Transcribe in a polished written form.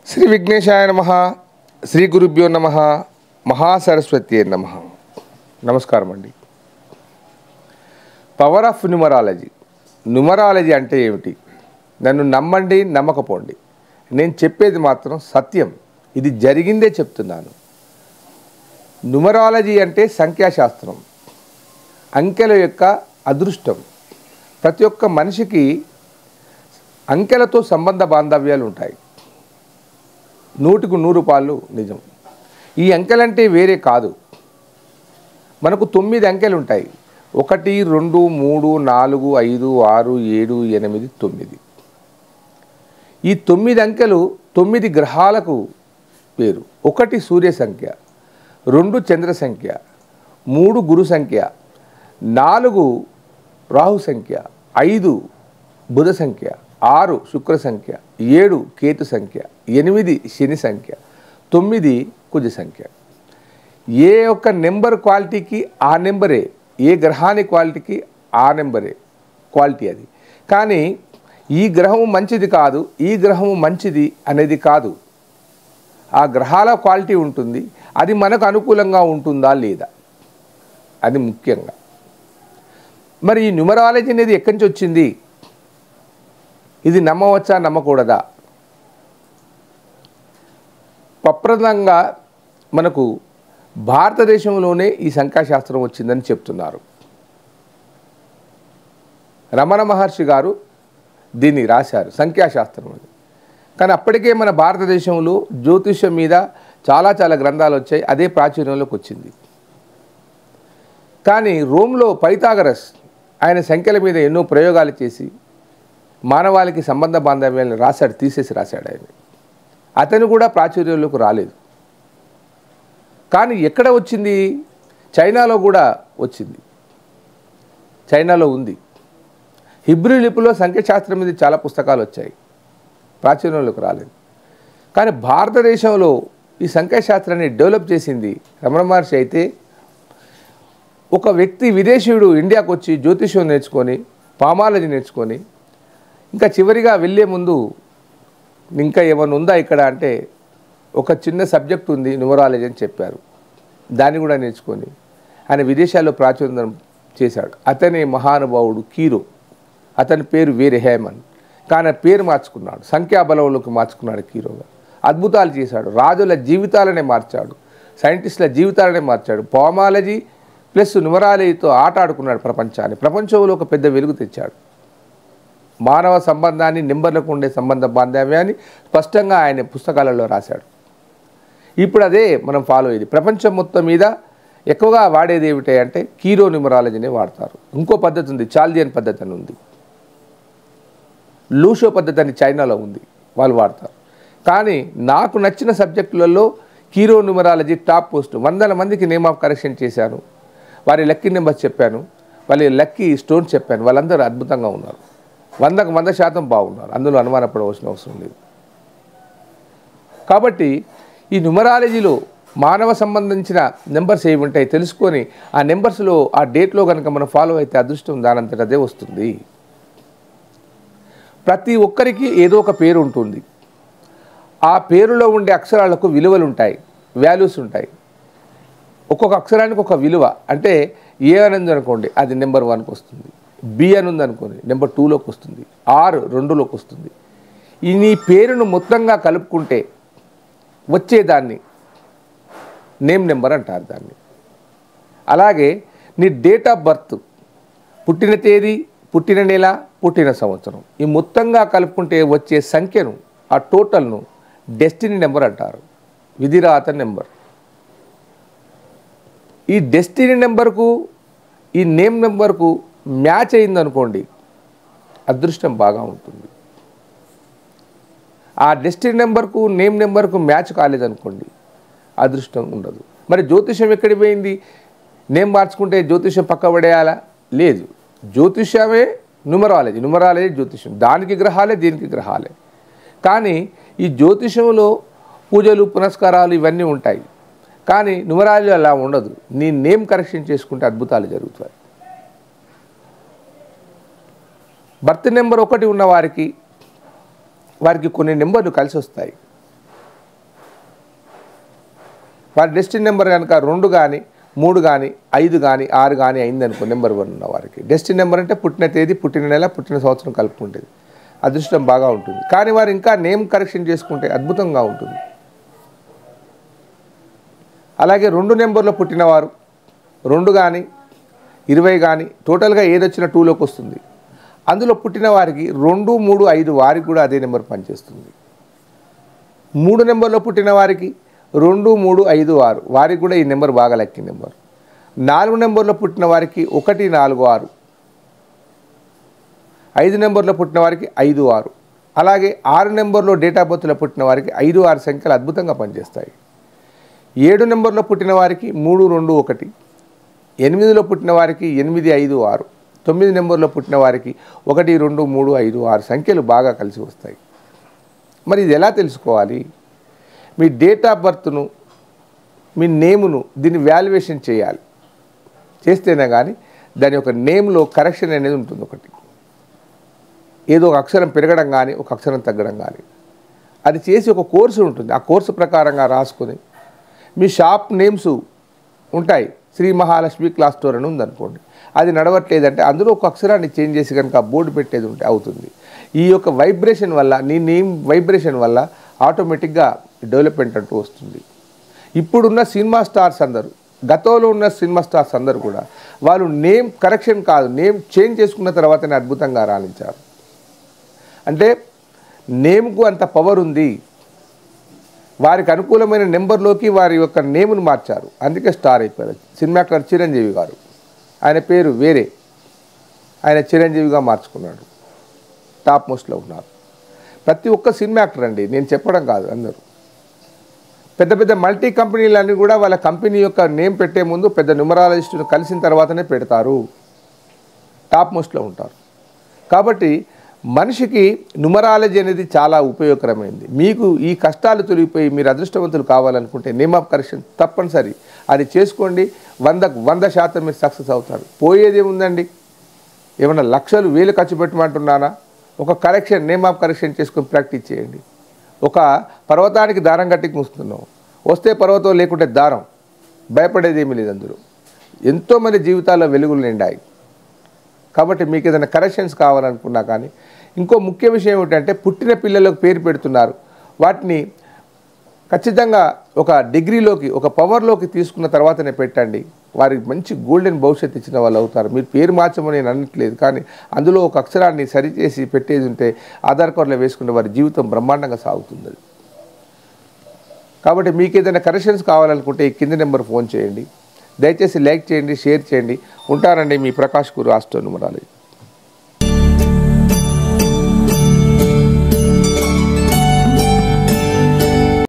శ్రీ విఘ్నేశాయ నమః, శ్రీ గురుభ్యో నమః, మహాసరస్వతి నమః. నమస్కారం అండి. Power of numerology. న్యూమరాలజీ అంటే ఏమిటి? నన్ను నమ్మండి, నమ్మకపోండి, నేను చెప్పేది మాత్రం సత్యం. ఇది జరిగిందే చెప్తున్నాను. న్యూమరాలజీ అంటే సంఖ్యాశాస్త్రం, అంకెల యొక్క అదృష్టం. ప్రతి ఒక్క మనిషికి అంకెలతో సంబంధ బాంధవ్యాలు ఉంటాయి. 100కు 100 నిజం. ఈ అంకెలంటే వేరే కాదు. మనకు 9 అంకెలు ఉంటాయి. 1, 2, 3, 4, 5, 6, 7, 8, 9. ఈ 9 అంకెలు 9 గ్రహాలకు పేరు. 1 సూర్య సంఖ్య, 2 చంద్ర సంఖ్య, 3 గురు సంఖ్య, 4 రాహు సంఖ్య, 5 బుధ సంఖ్య, 6 శుక్ర సంఖ్య, 7 కేతు సంఖ్య, 8 శని సంఖ్య, 9 కుజ సంఖ్య. ఏ ఒక్క నెంబర్ క్వాలిటీకి ఆ నెంబరే, ఏ గ్రహాని క్వాలిటీకి ఆ నెంబరే క్వాలిటీ అది. కానీ ఈ గ్రహం మంచిది కాదు, ఈ గ్రహం మంచిది అనేది కాదు. ఆ గ్రహాల క్వాలిటీ ఉంటుంది, అది మనకు అనుకూలంగా ఉంటుందా లేదా, అది ముఖ్యంగా. మరి ఈ న్యూమరాలజీ అనేది ఎక్కడి నుంచి వచ్చింది? ఇది నమ్మవచ్చా, నమ్మకూడదా? ప్రప్రదంగా మనకు భారతదేశంలోనే ఈ సంఖ్యాశాస్త్రం వచ్చిందని చెప్తున్నారు. రమణ మహర్షి గారు దీన్ని రాశారు, సంఖ్యాశాస్త్రం అని. కానీ అప్పటికే మన భారతదేశంలో జ్యోతిష్యం మీద చాలా గ్రంథాలు వచ్చాయి, అదే ప్రాచుర్యంలోకి వచ్చింది. కానీ రోమ్లో పైథాగరస్ ఆయన సంఖ్యల మీద ఎన్నో ప్రయోగాలు చేసి మానవాళికి సంబంధ బాంధవ్యాలను తీసేసి రాశాడు ఆయన. అతను కూడా ప్రాచుర్యంలోకి రాలేదు. కానీ ఎక్కడ వచ్చింది? చైనాలో కూడా వచ్చింది. చైనాలో ఉంది. హిబ్రూ లిపిలో సంఖ్యాశాస్త్రం మీద చాలా పుస్తకాలు వచ్చాయి, ప్రాచుర్యంలోకి రాలేదు. కానీ భారతదేశంలో ఈ సంఖ్యాశాస్త్రాన్ని డెవలప్ చేసింది రమణ మహర్షి అయితే, ఒక వ్యక్తి విదేశీయుడు ఇండియాకు వచ్చి జ్యోతిష్యం నేర్చుకొని, పామాలజీ నేర్చుకొని, ఇంకా చివరిగా వెళ్ళే ముందు ఇంకా ఏమైనా ఉందా ఇక్కడ అంటే, ఒక చిన్న సబ్జెక్ట్ ఉంది న్యూమరాలజీ అని చెప్పారు. దాన్ని కూడా నేర్చుకొని ఆయన విదేశాల్లో ప్రాచుర్యం చేశాడు. అతనే మహానుభావుడు కీరో. అతని పేరు వేరే హేమన్, కానీ పేరు మార్చుకున్నాడు, సంఖ్యాబలంలోకి మార్చుకున్నాడు కీరోగా. అద్భుతాలు చేశాడు, రాజుల జీవితాలనే మార్చాడు, సైంటిస్టుల జీవితాలనే మార్చాడు. పామాలజీ ప్లస్ న్యూమరాలజీతో ఆట ఆడుకున్నాడు ప్రపంచాన్ని. ప్రపంచంలో ఒక పెద్ద వెలుగు తెచ్చాడు. మానవ సంబంధాన్ని, నెంబర్లకు ఉండే సంబంధ బాంధవ్యాన్ని స్పష్టంగా ఆయన పుస్తకాలలో రాశాడు. ఇప్పుడు అదే మనం ఫాలో అయ్యేది. ప్రపంచం మొత్తం మీద ఎక్కువగా వాడేది ఏమిటి అంటే కీరో న్యూమరాలజీనే వాడతారు. ఇంకో పద్ధతి ఉంది, చాల్దియన్ పద్ధతి అని ఉంది, లూషో పద్ధతి అని చైనాలో ఉంది, వాళ్ళు వాడతారు. కానీ నాకు నచ్చిన సబ్జెక్టులలో కీరో న్యూమరాలజీ టాప్ పోస్ట్. 100 మందికి నేమ్ ఆఫ్ కరెక్షన్ చేశాను, వారి లక్కీ నెంబర్స్ చెప్పాను, వాళ్ళ లక్కీ స్టోన్స్ చెప్పాను. వాళ్ళందరూ అద్భుతంగా ఉన్నారు, 100కు 100% బాగున్నారు. అందులో అనుమానపడవలసిన అవసరం లేదు. కాబట్టి ఈ న్యూమరాలజీలో మానవ సంబంధించిన నెంబర్స్ ఏమి ఉంటాయి తెలుసుకొని, ఆ నెంబర్స్లో ఆ డేట్లో కనుక మనం ఫాలో అయితే అదృష్టం దానంతట అదే వస్తుంది. ప్రతి ఒక్కరికి ఏదో ఒక పేరు ఉంటుంది. ఆ పేరులో ఉండే అక్షరాలకు విలువలు ఉంటాయి, వాల్యూస్ ఉంటాయి. ఒక్కొక్క అక్షరానికి ఒక విలువ. అంటే ఏ అనేది అనుకోండి, అది నెంబర్ 1కి వస్తుంది. బి అని ఉంది అనుకోండి, నెంబర్ 2లోకి వస్తుంది. ఆర్ 2లోకి వస్తుంది. ఈ నీ పేరును మొత్తంగా కలుపుకుంటే వచ్చేదాన్ని నేమ్ నెంబర్ అంటారు దాన్ని. అలాగే నీ డేట్ ఆఫ్ బర్త్, పుట్టిన తేదీ, పుట్టిన నెల, పుట్టిన సంవత్సరం, ఈ మొత్తంగా కలుపుకుంటే వచ్చే సంఖ్యను, ఆ టోటల్ను డెస్టినీ నెంబర్ అంటారు, విధిరాత నెంబర్. ఈ డెస్టినీ నెంబర్కు ఈ నేమ్ నెంబర్కు మ్యాచ్ అయిందనుకోండి, అదృష్టం బాగా ఉంటుంది. ఆ డెస్టినీ నెంబర్కు నేమ్ నెంబర్కు మ్యాచ్ కాలేదనుకోండి, అదృష్టం ఉండదు. మరి జ్యోతిష్యం ఎక్కడికి పోయింది? నేమ్ మార్చుకుంటే జ్యోతిష్యం పక్క పడేయాలా? లేదు. జ్యోతిష్యమే న్యూమరాలజీ, న్యూమరాలజీ జ్యోతిష్యం. దానికి గ్రహాలే, దీనికి గ్రహాలే. కానీ ఈ జ్యోతిష్యంలో పూజలు, పునస్కారాలు ఇవన్నీ ఉంటాయి. కానీ న్యూమరాలజీ అలా ఉండదు. నీ నేమ్ కరెక్షన్ చేసుకుంటే అద్భుతాలు జరుగుతాయి. బర్త్ నెంబర్ 1 ఉన్న వారికి కొన్ని నెంబర్లు కలిసి వస్తాయి. వారి డెస్టినీ నెంబర్ కనుక 2 కానీ 3 కానీ 5 కానీ 6 కానీ అయిందనుకో నెంబర్ 1 ఉన్న వారికి. డెస్టినీ నెంబర్ అంటే పుట్టిన తేదీ, పుట్టిన నెల, పుట్టిన సంవత్సరం కలుపుకుంటుంది. అదృష్టం బాగా ఉంటుంది. కానీ వారు ఇంకా నేమ్ కరెక్షన్ చేసుకుంటే అద్భుతంగా ఉంటుంది. అలాగే 2 నెంబర్లో పుట్టినవారు 2 కానీ 20 కానీ టోటల్గా ఏదొచ్చినా 2లోకి వస్తుంది. అందులో పుట్టిన వారికి 2, 3, 5 వారికి కూడా అదే నెంబర్ పనిచేస్తుంది. 3 నెంబర్లో పుట్టిన వారికి 2, 3, 5, 6 వారికి కూడా ఈ నెంబర్ బాగా లక్కీ నెంబర్. 4 నెంబర్లో పుట్టిన వారికి 1, 4, 6. 5 నెంబర్లో పుట్టిన వారికి 5, 6. అలాగే 6 నెంబర్లో డేట్ ఆఫ్ బర్త్లో పుట్టిన వారికి 5, 6 సంఖ్యలు అద్భుతంగా పనిచేస్తాయి. 7 నెంబర్లో పుట్టిన వారికి 3, 2, 1. 8లో పుట్టిన వారికి 8, 5, 6. 9 నెంబర్లో పుట్టిన వారికి 1, 2, 3, 5, 6 సంఖ్యలు బాగా కలిసి వస్తాయి. మరి ఇది ఎలా తెలుసుకోవాలి? మీ డేట్ ఆఫ్ బర్త్ను, మీ నేమును దీన్ని వాల్యుయేషన్ చేయాలి. చేస్తేనే కానీ దాని యొక్క నేమ్లో కరెక్షన్ అనేది ఉంటుంది. ఒకటి ఏదో ఒక అక్షరం పెరగడం కానీ ఒక అక్షరం తగ్గడం కానీ అది చేసి ఒక కోర్సు ఉంటుంది. ఆ కోర్సు ప్రకారంగా రాసుకొని మీ షాప్ నేమ్స్ ఉంటాయి. శ్రీ మహాలక్ష్మి క్లాస్ స్టోర్ అని ఉందనుకోండి, అది నడవట్లేదంటే అందులో ఒక అక్షరాన్ని చేంజ్ చేసి కనుక బోర్డు పెట్టేది ఉంటే అవుతుంది. ఈ యొక్క వైబ్రేషన్ వల్ల, నీ నేమ్ వైబ్రేషన్ వల్ల ఆటోమేటిక్గా డెవలప్మెంట్ అంటూ వస్తుంది. ఇప్పుడున్న సినిమా స్టార్స్ అందరూ, గతంలో ఉన్న సినిమా స్టార్స్ అందరూ కూడా వాళ్ళు నేమ్ కరెక్షన్ కాదు, నేమ్ చేంజ్ చేసుకున్న తర్వాతనే అద్భుతంగా రాణించారు. అంటే నేమ్కు అంత పవర్ ఉంది. వారికి అనుకూలమైన నెంబర్లోకి వారి యొక్క నేమ్ను మార్చారు, అందుకే స్టార్ అయిపోయారు. సినిమా యాక్టర్ చిరంజీవి గారు, ఆయన పేరు వేరే, ఆయన చిరంజీవిగా మార్చుకున్నాడు, టాప్ మోస్ట్లో ఉన్నారు. ప్రతి ఒక్క సినిమా యాక్టర్ అండి, నేను చెప్పడం కాదు, అందరూ పెద్ద పెద్ద మల్టీ కంపెనీలన్నీ కూడా వాళ్ళ కంపెనీ యొక్క నేమ్ పెట్టే ముందు పెద్ద న్యూమరాలజిస్టును కలిసిన తర్వాతనే పెడతారు, టాప్ మోస్ట్లో ఉంటారు. కాబట్టి మనిషికి న్యూమరాలజీ అనేది చాలా ఉపయోగకరమైంది. మీకు ఈ కష్టాలు తొలగిపోయి మీరు అదృష్టవంతులు కావాలనుకుంటే నేమ్ ఆఫ్ కరెక్షన్ తప్పనిసరి, అది చేసుకోండి. 100% మీరు సక్సెస్ అవుతారు. పోయేది ఏముందండి? ఏమన్నా లక్షలు వేలు ఖర్చు పెట్టమంటున్నానా? ఒక కరెక్షన్, నేమ్ ఆఫ్ కరెక్షన్ చేసుకొని ప్రాక్టీస్ చేయండి. ఒక పర్వతానికి దారం కట్టి మూస్తున్నాం, వస్తే పర్వతం లేకుంటే దారం, భయపడేది ఏమీ లేదు. అందులో ఎంతోమంది జీవితాల్లో వెలుగులు నిండాయి. కాబట్టి మీకు ఏదైనా కరెక్షన్స్ కావాలనుకున్నా కానీ, ఇంకో ముఖ్య విషయం ఏమిటంటే పుట్టిన పిల్లలకు పేరు పెడుతున్నారు, వాటిని ఖచ్చితంగా ఒక డిగ్రీలోకి, ఒక పవర్లోకి తీసుకున్న తర్వాతనే పెట్టండి. వారికి మంచి గోల్డెన్ భవిష్యత్తు ఇచ్చిన వాళ్ళు అవుతారు. మీరు పేరు మార్చమని నేను అనట్లేదు, కానీ అందులో ఒక అక్షరాన్ని సరిచేసి పెట్టేది ఉంటే ఆధార్ కార్డులో వేసుకునే వారి జీవితం బ్రహ్మాండంగా సాగుతుంది. కాబట్టి మీకు ఏదైనా కరెక్షన్స్ కావాలనుకుంటే ఈ కింది నెంబర్ ఫోన్ చేయండి. దయచేసి లైక్ చేయండి, షేర్ చేయండి. ఉంటానండి మీ ప్రకాష్ గురు ఆస్ట్రో న్యూమరాలజీ.